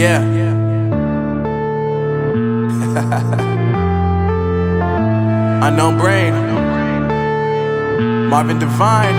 Yeah. Unknown Brain, Marvin Divine.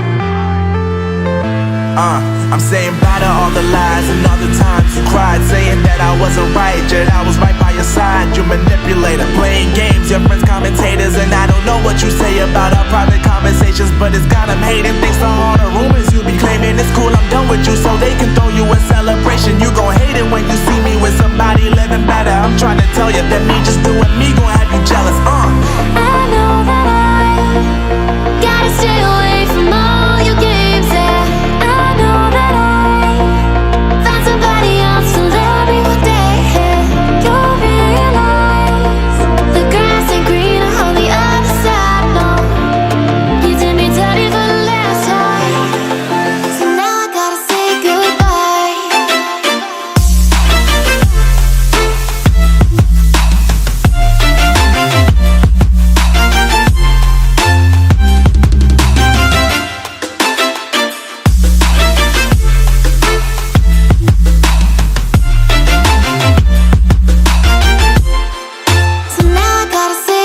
I'm saying bye to all the lies and all the times you cried, saying that I wasn't right, yet I was right by your side. You manipulator, playing games, your friends commentators, and I don't know what you say about our private conversations, but it's got them hating. Thanks to all the rumors you be claiming. It's cool, I'm done with you, so they can throw you a celebration. You gon' hate it when you see me with somebody living better. I'm trying to tell you that me just doing me gon' have you jealous. I know that I gotta stay away from all your games, yeah. I know that I found somebody else to love me one day, yeah. You'll realize the grass ain't greener on the other side, no. You did me dirty for the last time, so now I gotta say goodbye. So now I gotta say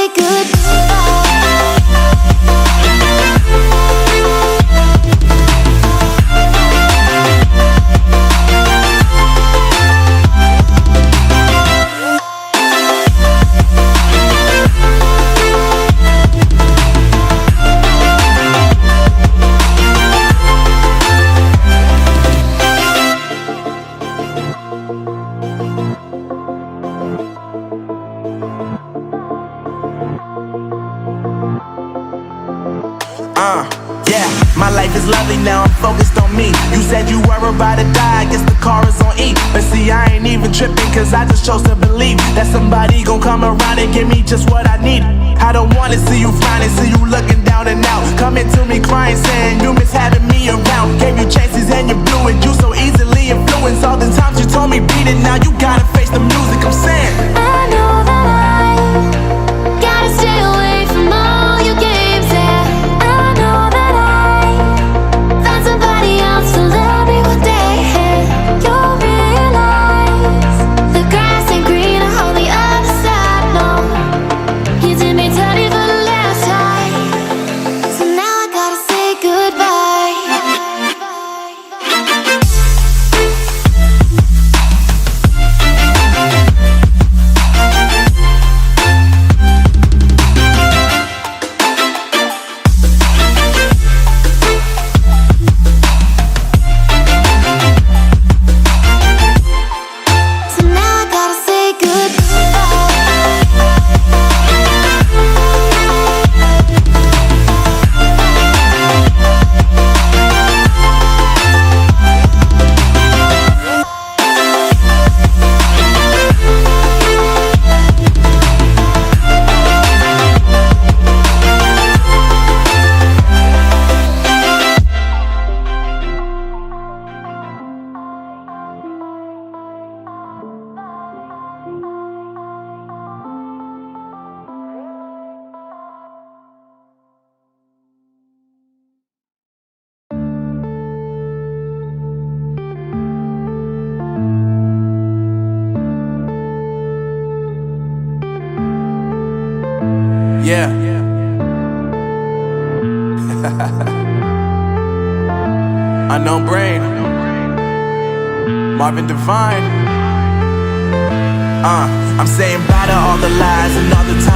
Yeah, my life is lovely now, I'm focused on me. You said you were about to die, I guess the car is on E. But see, I ain't even tripping, cause I just chose to believe that somebody gon' come around and give me just what I need. I don't wanna see you frowning, see you looking down and out, coming to me crying, saying you miss having me around. Gave you chances and you blew it, you so easily influenced. All the times you told me beat it, now you gotta face the music. I'm saying I know that I gotta stay away from all your games, yeah. I know that I found somebody else to love me one day, yeah. You'll realize the grass ain't greener on the other side, no. You did me dirty for the last time, so now I gotta say goodbye. So now I gotta say yeah. Unknown Brain, Marvin Divine. I'm saying bye to all the lies and all the times